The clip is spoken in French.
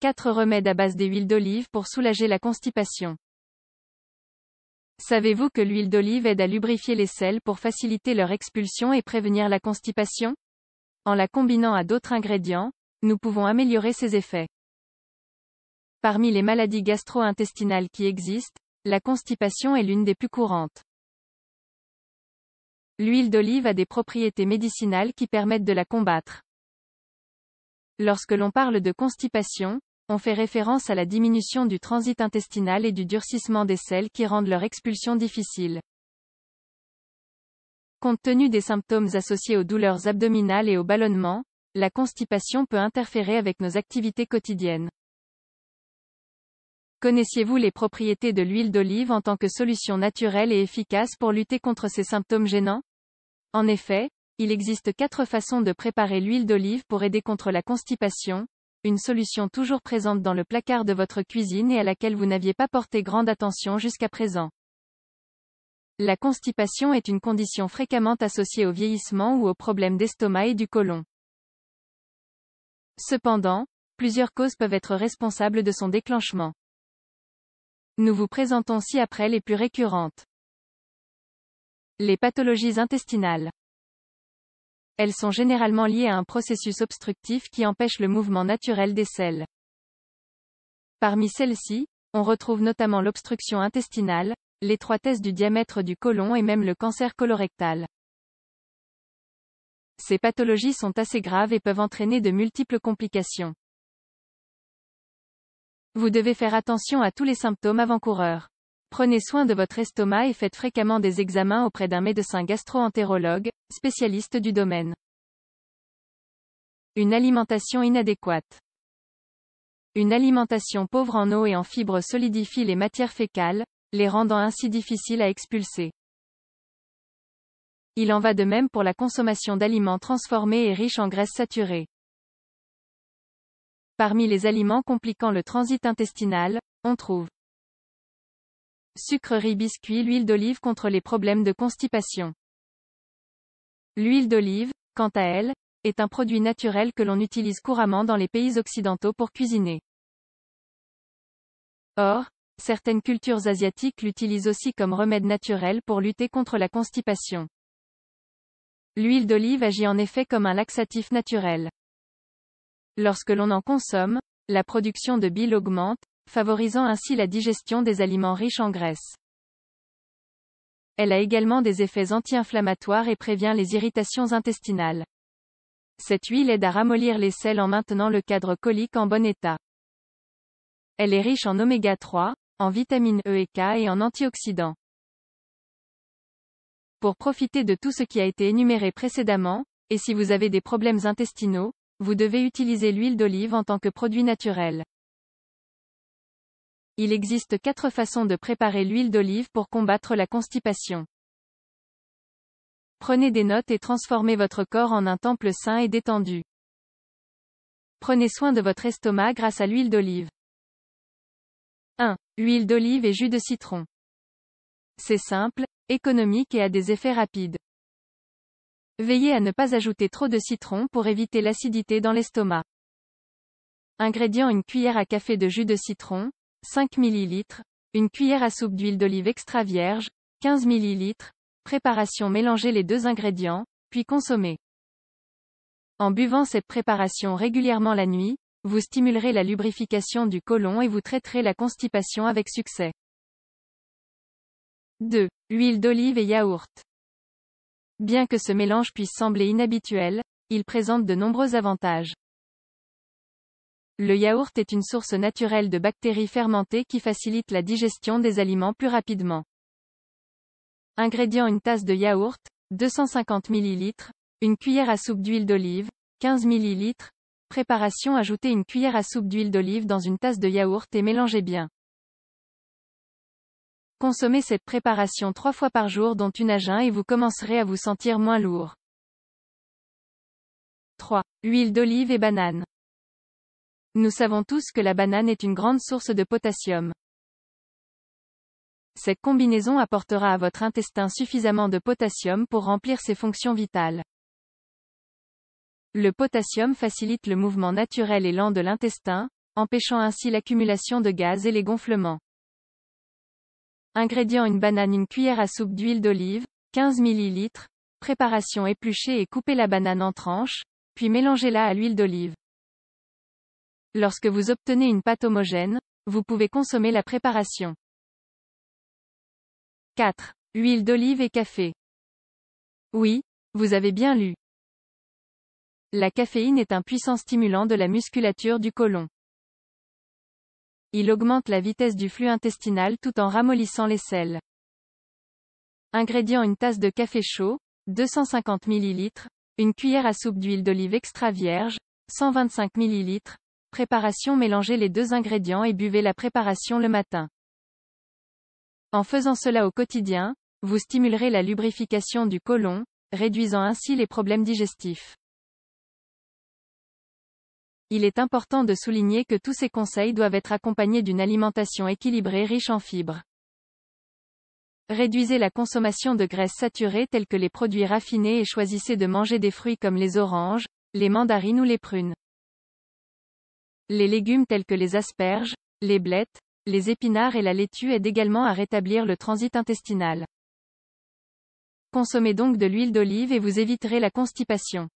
4 remèdes à base d'huile d'olive pour soulager la constipation. Savez-vous que l'huile d'olive aide à lubrifier les selles pour faciliter leur expulsion et prévenir la constipation? En la combinant à d'autres ingrédients, nous pouvons améliorer ses effets. Parmi les maladies gastro-intestinales qui existent, la constipation est l'une des plus courantes. L'huile d'olive a des propriétés médicinales qui permettent de la combattre. Lorsque l'on parle de constipation, on fait référence à la diminution du transit intestinal et du durcissement des selles qui rendent leur expulsion difficile. Compte tenu des symptômes associés aux douleurs abdominales et au ballonnement, la constipation peut interférer avec nos activités quotidiennes. Connaissiez-vous les propriétés de l'huile d'olive en tant que solution naturelle et efficace pour lutter contre ces symptômes gênants? En effet, il existe 4 façons de préparer l'huile d'olive pour aider contre la constipation, une solution toujours présente dans le placard de votre cuisine et à laquelle vous n'aviez pas porté grande attention jusqu'à présent. La constipation est une condition fréquemment associée au vieillissement ou aux problèmes d'estomac et du côlon. Cependant, plusieurs causes peuvent être responsables de son déclenchement. Nous vous présentons ci-après les plus récurrentes. Les pathologies intestinales. Elles sont généralement liées à un processus obstructif qui empêche le mouvement naturel des selles. Parmi celles-ci, on retrouve notamment l'obstruction intestinale, l'étroitesse du diamètre du côlon et même le cancer colorectal. Ces pathologies sont assez graves et peuvent entraîner de multiples complications. Vous devez faire attention à tous les symptômes avant-coureurs. Prenez soin de votre estomac et faites fréquemment des examens auprès d'un médecin gastro-entérologue, spécialiste du domaine. Une alimentation inadéquate. Une alimentation pauvre en eau et en fibres solidifie les matières fécales, les rendant ainsi difficiles à expulser. Il en va de même pour la consommation d'aliments transformés et riches en graisses saturées. Parmi les aliments compliquant le transit intestinal, on trouve sucreries, biscuits, l'huile d'olive contre les problèmes de constipation. L'huile d'olive, quant à elle, est un produit naturel que l'on utilise couramment dans les pays occidentaux pour cuisiner. Or, certaines cultures asiatiques l'utilisent aussi comme remède naturel pour lutter contre la constipation. L'huile d'olive agit en effet comme un laxatif naturel. Lorsque l'on en consomme, la production de bile augmente, favorisant ainsi la digestion des aliments riches en graisse. Elle a également des effets anti-inflammatoires et prévient les irritations intestinales. Cette huile aide à ramollir les selles en maintenant le cadre colique en bon état. Elle est riche en oméga 3, en vitamines E et K et en antioxydants. Pour profiter de tout ce qui a été énuméré précédemment, et si vous avez des problèmes intestinaux, vous devez utiliser l'huile d'olive en tant que produit naturel. Il existe 4 façons de préparer l'huile d'olive pour combattre la constipation. Prenez des notes et transformez votre corps en un temple sain et détendu. Prenez soin de votre estomac grâce à l'huile d'olive. 1. Huile d'olive et jus de citron. C'est simple, économique et a des effets rapides. Veillez à ne pas ajouter trop de citron pour éviter l'acidité dans l'estomac. Ingrédients: une cuillère à café de jus de citron, 5 ml, une cuillère à soupe d'huile d'olive extra vierge, 15 ml. Préparation: mélangez les 2 ingrédients, puis consommez. En buvant cette préparation régulièrement la nuit, vous stimulerez la lubrification du côlon et vous traiterez la constipation avec succès. 2. Huile d'olive et yaourt. Bien que ce mélange puisse sembler inhabituel, il présente de nombreux avantages. Le yaourt est une source naturelle de bactéries fermentées qui facilite la digestion des aliments plus rapidement. Ingrédients: une tasse de yaourt, 250 ml, une cuillère à soupe d'huile d'olive, 15 ml. Préparation: ajoutez une cuillère à soupe d'huile d'olive dans une tasse de yaourt et mélangez bien. Consommez cette préparation 3 fois par jour dont une à jeun et vous commencerez à vous sentir moins lourd. 3. Huile d'olive et banane. Nous savons tous que la banane est une grande source de potassium. Cette combinaison apportera à votre intestin suffisamment de potassium pour remplir ses fonctions vitales. Le potassium facilite le mouvement naturel et lent de l'intestin, empêchant ainsi l'accumulation de gaz et les gonflements. Ingrédients: une banane, une cuillère à soupe d'huile d'olive, 15 ml. Préparation: éplucher et couper la banane en tranches, puis mélangez-la à l'huile d'olive. Lorsque vous obtenez une pâte homogène, vous pouvez consommer la préparation. 4. Huile d'olive et café. Oui, vous avez bien lu. La caféine est un puissant stimulant de la musculature du côlon. Il augmente la vitesse du flux intestinal tout en ramollissant les selles. Ingrédients: une tasse de café chaud, 250 ml, une cuillère à soupe d'huile d'olive extra vierge, 125 ml. Préparation: mélangez les deux ingrédients et buvez la préparation le matin. En faisant cela au quotidien, vous stimulerez la lubrification du côlon, réduisant ainsi les problèmes digestifs. Il est important de souligner que tous ces conseils doivent être accompagnés d'une alimentation équilibrée riche en fibres. Réduisez la consommation de graisses saturées telles que les produits raffinés et choisissez de manger des fruits comme les oranges, les mandarines ou les prunes. Les légumes tels que les asperges, les blettes, les épinards et la laitue aident également à rétablir le transit intestinal. Consommez donc de l'huile d'olive et vous éviterez la constipation.